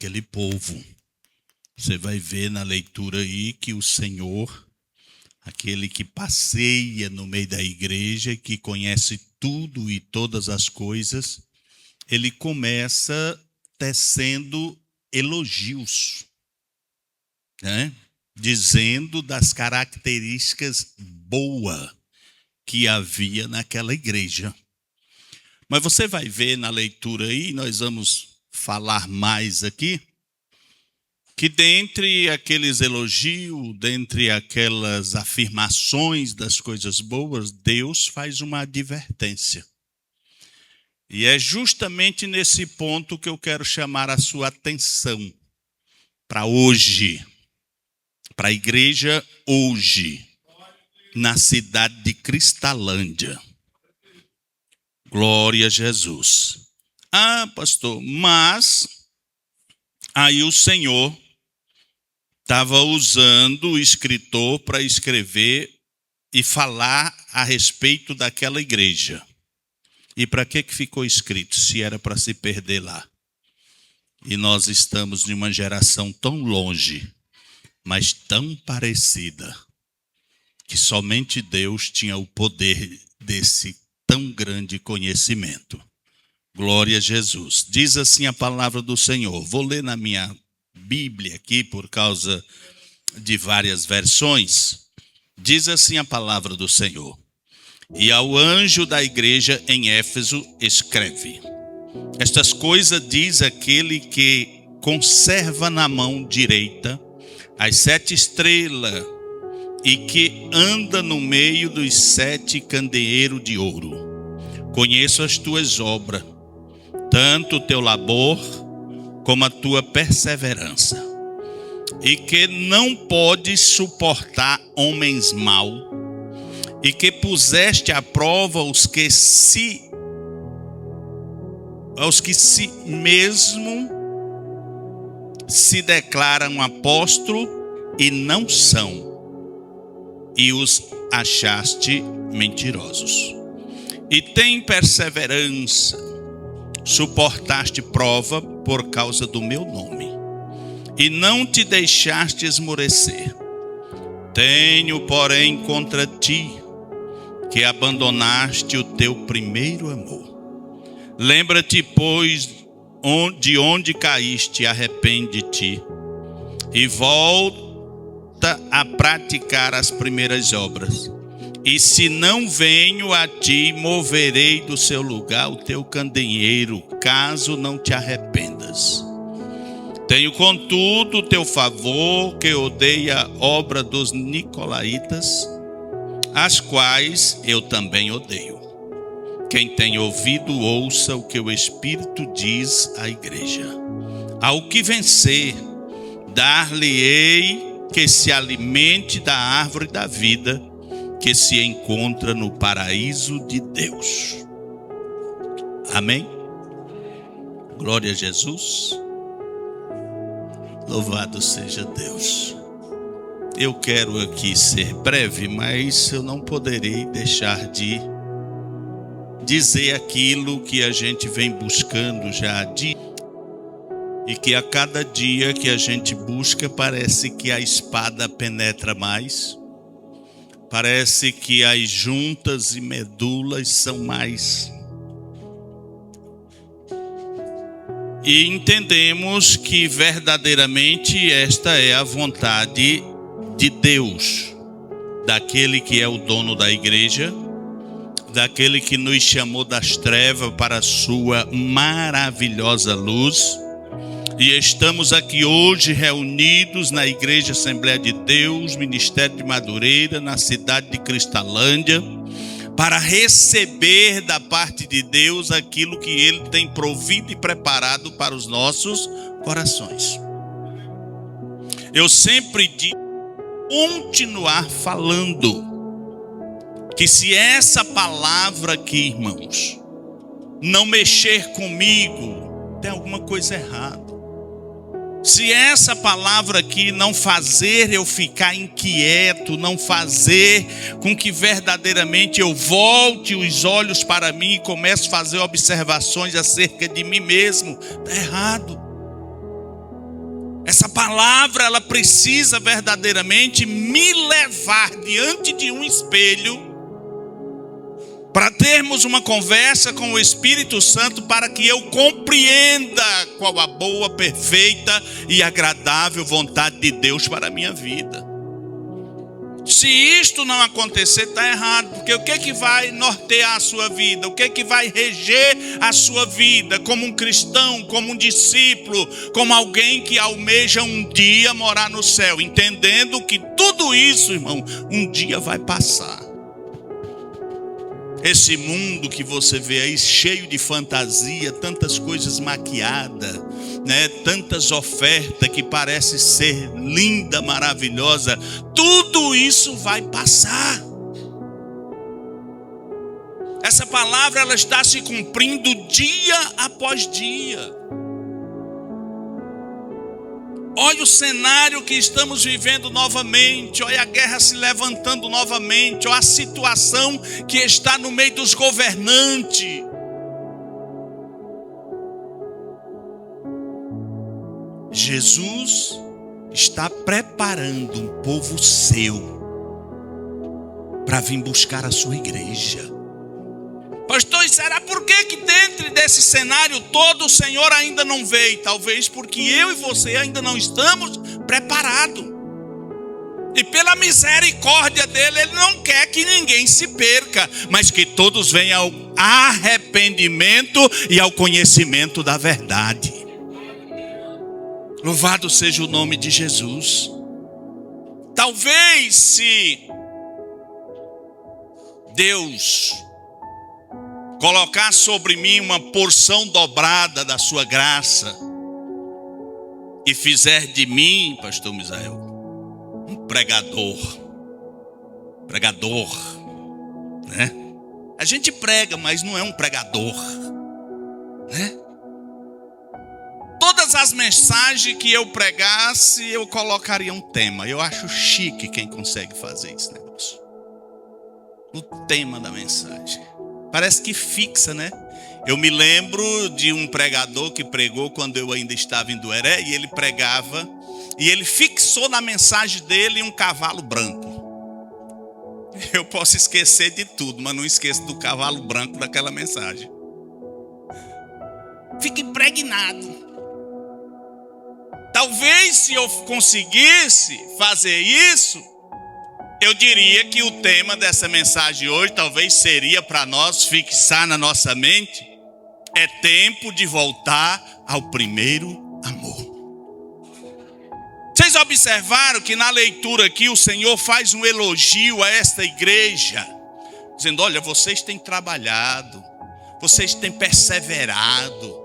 aquele povo. Você vai ver na leitura aí que o Senhor, aquele que passeia no meio da igreja, que conhece tudo e todas as coisas, ele começa tecendo elogios, né? Dizendo das características boas que havia naquela igreja. Mas você vai ver na leitura aí, nós vamos falar mais aqui, que dentre aqueles elogios, dentre aquelas afirmações das coisas boas, Deus faz uma advertência. E é justamente nesse ponto que eu quero chamar a sua atenção para hoje, para a igreja hoje, na cidade de Cristalândia. Glória a Jesus. Ah, pastor, mas aí o Senhor estava usando o escritor para escrever e falar a respeito daquela igreja. E para que ficou escrito, se era para se perder lá? E nós estamos em uma geração tão longe, mas tão parecida, que somente Deus tinha o poder desse tão grande conhecimento. Glória a Jesus. Diz assim a palavra do Senhor. Vou ler na minha Bíblia aqui, por causa de várias versões. Diz assim a palavra do Senhor. E ao anjo da igreja em Éfeso escreve: estas coisas diz aquele que conserva na mão direita as 7 estrelas e que anda no meio dos 7 candeeiros de ouro. Conheço as tuas obras, tanto o teu labor como a tua perseverança, e que não podes suportar homens maus, e que puseste à prova os que si mesmo se declaram apóstolo e não são, e os achaste mentirosos. E tem perseverança, suportaste prova por causa do meu nome, e não te deixaste esmorecer. Tenho, porém, contra ti, que abandonaste o teu primeiro amor. Lembra-te, pois, de onde caíste, arrepende-te, e volta a praticar as primeiras obras. E se não venho a ti, moverei do seu lugar o teu candeeiro, caso não te arrependas. Tenho, contudo, o teu favor, que odeia a obra dos nicolaítas, as quais eu também odeio. Quem tem ouvido, ouça o que o Espírito diz à igreja. Ao que vencer, dar-lhe-ei que se alimente da árvore da vida, que se encontra no paraíso de Deus. Amém? Glória a Jesus. Louvado seja Deus. Eu quero aqui ser breve, mas eu não poderei deixar de dizer aquilo que a gente vem buscando já há dias, e que a cada dia que a gente busca parece que a espada penetra mais, parece que as juntas e medulas são mais. E entendemos que verdadeiramente esta é a vontade de Deus, daquele que é o dono da igreja, daquele que nos chamou das trevas para a sua maravilhosa luz. E estamos aqui hoje reunidos na Igreja Assembleia de Deus, Ministério de Madureira, na cidade de Cristalândia, para receber da parte de Deus aquilo que Ele tem provido e preparado para os nossos corações. Eu sempre digo, continuar falando, que se essa palavra aqui, irmãos, não mexer comigo, tem alguma coisa errada. Se essa palavra aqui não fazer eu ficar inquieto, não fazer com que verdadeiramente eu volte os olhos para mim e comece a fazer observações acerca de mim mesmo, está errado. Essa palavra, ela precisa verdadeiramente me levar diante de um espelho para termos uma conversa com o Espírito Santo, para que eu compreenda qual a boa, perfeita e agradável vontade de Deus para a minha vida. Se isto não acontecer, está errado, porque o que é que vai nortear a sua vida? O que é que vai reger a sua vida como um cristão, como um discípulo, como alguém que almeja um dia morar no céu, entendendo que tudo isso, irmão, um dia vai passar. Esse mundo que você vê aí cheio de fantasia, tantas coisas maquiadas, né? Tantas ofertas que parece ser linda, maravilhosa, tudo isso vai passar. Essa palavra, ela está se cumprindo dia após dia. Olha o cenário que estamos vivendo novamente, olha a guerra se levantando novamente, olha a situação que está no meio dos governantes. Jesus está preparando um povo seu para vir buscar a sua igreja. Pastor, será por que dentro desse cenário todo o Senhor ainda não veio? Talvez porque eu e você ainda não estamos preparados. E pela misericórdia dele, ele não quer que ninguém se perca, mas que todos venham ao arrependimento e ao conhecimento da verdade. Louvado seja o nome de Jesus. Talvez se Deus colocar sobre mim uma porção dobrada da sua graça e fizer de mim, pastor Misael, um pregador, né? A gente prega, mas não é um pregador, né? Todas as mensagens que eu pregasse, eu colocaria um tema. Eu acho chique quem consegue fazer esse negócio. O tema da mensagem. Parece que fixa, né? Eu me lembro de um pregador que pregou quando eu ainda estava em Dueré, e ele pregava, e ele fixou na mensagem dele um cavalo branco. Eu posso esquecer de tudo, mas não esqueço do cavalo branco daquela mensagem. Fica impregnado. Talvez se eu conseguisse fazer isso, eu diria que o tema dessa mensagem hoje talvez seria para nós fixar na nossa mente: é tempo de voltar ao primeiro amor. Vocês observaram que na leitura aqui o Senhor faz um elogio a esta igreja, dizendo: olha, vocês têm trabalhado, vocês têm perseverado,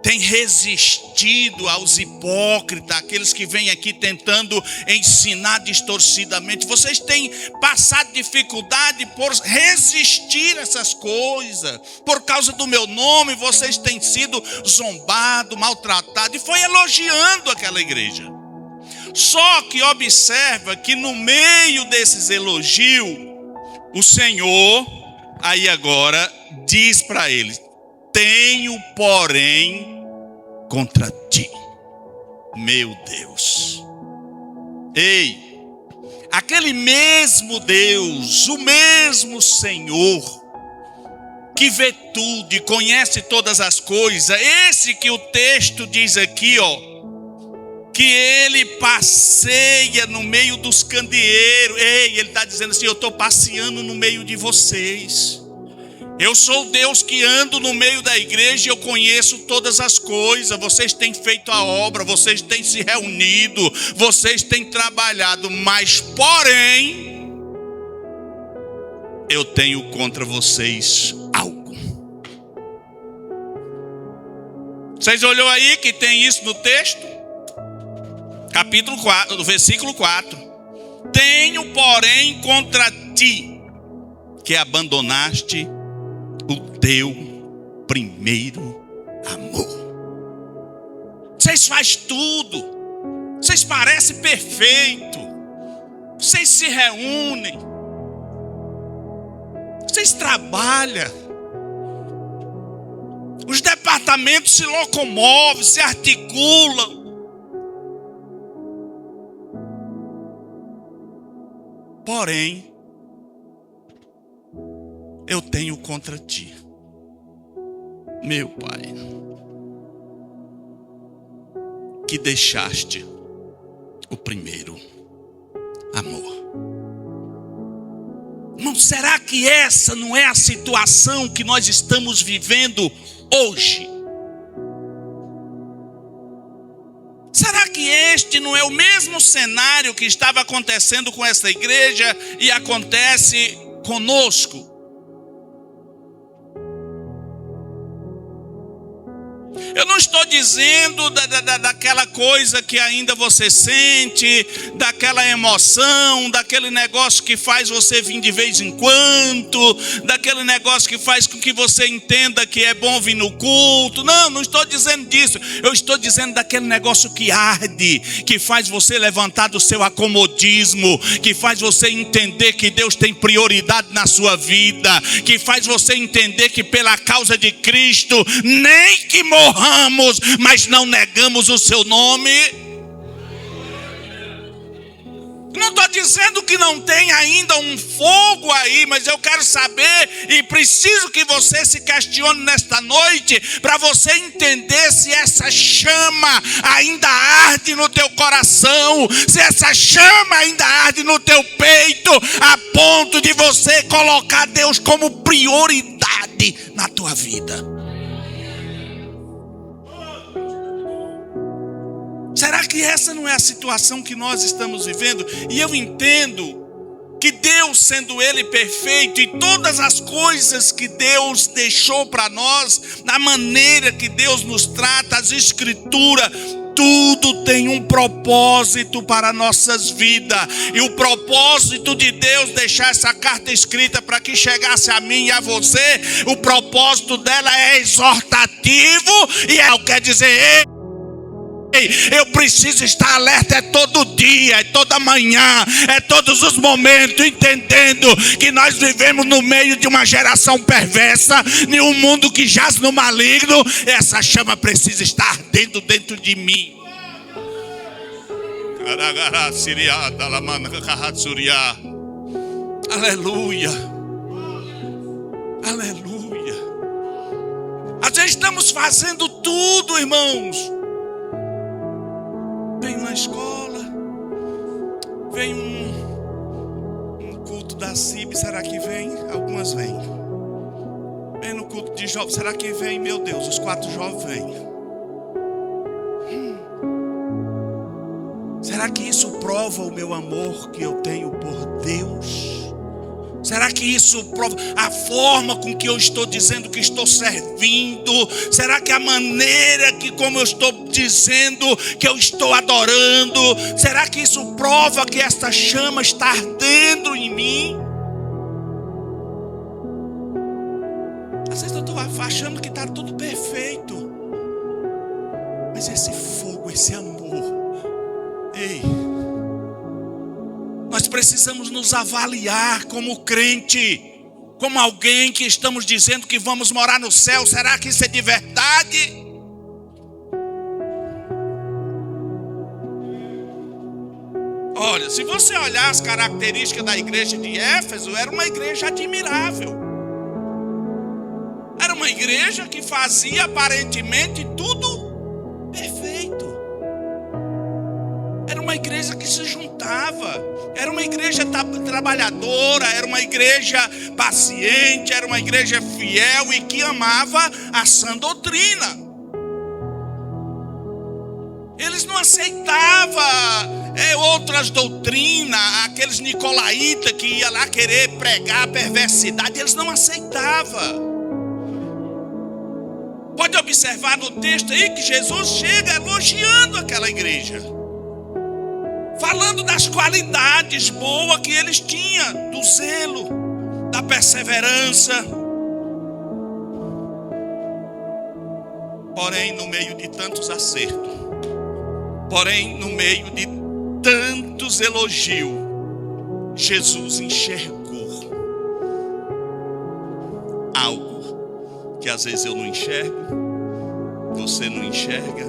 têm resistido aos hipócritas, aqueles que vêm aqui tentando ensinar distorcidamente. Vocês têm passado dificuldade por resistir a essas coisas. Por causa do meu nome, vocês têm sido zombados, maltratados. E foi elogiando aquela igreja. Só que observa que no meio desses elogios, o Senhor, aí agora, diz para eles: tenho, porém, contra ti. Meu Deus. Ei, aquele mesmo Deus, o mesmo Senhor, que vê tudo e conhece todas as coisas, esse que o texto diz aqui, ó, que ele passeia no meio dos candeeiros. Ei, ele está dizendo assim: eu estou passeando no meio de vocês. Eu sou Deus que ando no meio da igreja e eu conheço todas as coisas. Vocês têm feito a obra, vocês têm se reunido, vocês têm trabalhado, mas porém, eu tenho contra vocês algo. Vocês olhou aí que tem isso no texto? Capítulo 4, do versículo 4. Tenho, porém, contra ti, que abandonaste o teu primeiro amor. Vocês fazem tudo, vocês parecem perfeitos, vocês se reúnem, vocês trabalham, os departamentos se locomovem, se articulam, Porém, eu tenho contra ti, meu Pai, que deixaste o primeiro amor. Irmão, será que essa não é a situação que nós estamos vivendo hoje? Será que este não é o mesmo cenário que estava acontecendo com essa igreja e acontece conosco? Eu não estou dizendo daquela coisa que ainda você sente, daquela emoção, daquele negócio que faz você vir de vez em quando, daquele negócio que faz com que você entenda que é bom vir no culto. Não estou dizendo disso. Eu estou dizendo daquele negócio que arde, que faz você levantar do seu acomodismo, que faz você entender que Deus tem prioridade na sua vida, que faz você entender que pela causa de Cristo, nem que morramos, mas não negamos o seu nome. Não estou dizendo que não tem ainda um fogo aí, mas eu quero saber e preciso que você se questione nesta noite para você entender se essa chama ainda arde no teu coração, se essa chama ainda arde no teu peito, a ponto de você colocar Deus como prioridade na tua vida. Será que essa não é a situação que nós estamos vivendo? E eu entendo que Deus, sendo Ele perfeito, e todas as coisas que Deus deixou para nós, na maneira que Deus nos trata, as Escrituras, tudo tem um propósito para nossas vidas. E o propósito de Deus deixar essa carta escrita para que chegasse a mim e a você, o propósito dela é exortativo e ela quer dizer: eu preciso estar alerta, é todo dia, é toda manhã, é todos os momentos, entendendo que nós vivemos no meio de uma geração perversa, em um mundo que jaz no maligno. Essa chama precisa estar ardendo dentro de mim. Aleluia. Aleluia. Às vezes estamos fazendo tudo, irmãos. Venho na escola, vem um culto da CIB, será que vem? Algumas vêm. Vem no culto de jovens, será que vem? Meu Deus, os 4 jovens vêm. Será que isso prova o meu amor que eu tenho por Deus? Será que isso prova a forma com que eu estou dizendo que estou servindo? Será que a maneira que como eu estou dizendo que eu estou adorando? Será que isso prova que esta chama está ardendo em mim? Às vezes eu estou achando que está tudo perfeito, mas esse fogo, esse amor, ei, nós precisamos nos avaliar como crente, como alguém que estamos dizendo que vamos morar no céu. Será que isso é de verdade? Olha, se você olhar as características da igreja de Éfeso, era uma igreja admirável. Era uma igreja que fazia aparentemente tudo perfeito. Era uma igreja que se juntava. Era uma igreja trabalhadora, era uma igreja paciente, era uma igreja fiel e que amava a sã doutrina. Eles não aceitavam outras doutrinas, aqueles nicolaítas que iam lá querer pregar a perversidade, eles não aceitavam. Pode observar no texto aí que Jesus chega elogiando aquela igreja, falando das qualidades boas que eles tinham, do zelo, da perseverança. Porém, no meio de tantos acertos, porém, no meio de tantos elogios, Jesus enxergou algo que às vezes eu não enxergo, você não enxerga,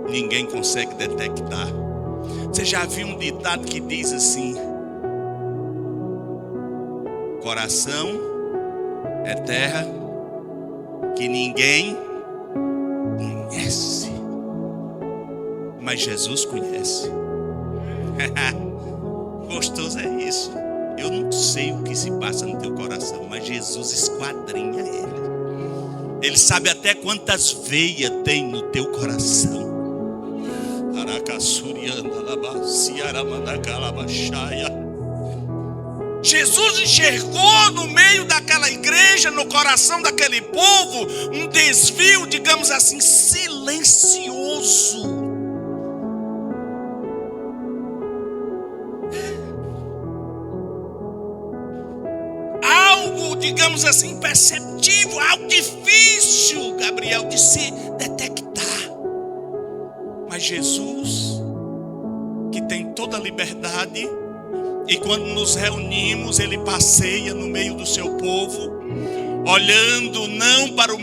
ninguém consegue detectar. Você já viu um ditado que diz assim: coração é terra que ninguém conhece, mas Jesus conhece. Gostoso é isso. Eu não sei o que se passa no teu coração, mas Jesus esquadrinha ele. Ele sabe até quantas veias tem no teu coração. Jesus enxergou no meio daquela igreja, no coração daquele povo, um desvio, digamos assim, silencioso. Algo, digamos assim, perceptível, algo difícil, Gabriel, de se detectar. Mas Jesus, que tem toda a liberdade, e quando nos reunimos, Ele passeia no meio do seu povo, olhando não para o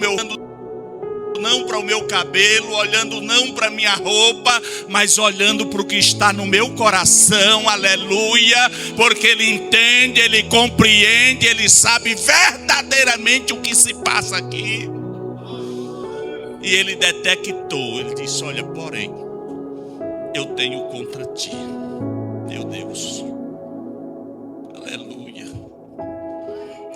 meu cabelo, olhando não para a minha roupa, mas olhando para o que está no meu coração, aleluia, porque Ele entende, Ele compreende, Ele sabe verdadeiramente o que se passa aqui. E Ele detectou, Ele disse: olha, porém, eu tenho contra ti, meu Deus, aleluia.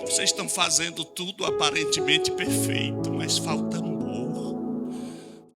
Vocês estão fazendo tudo aparentemente perfeito, mas falta muito.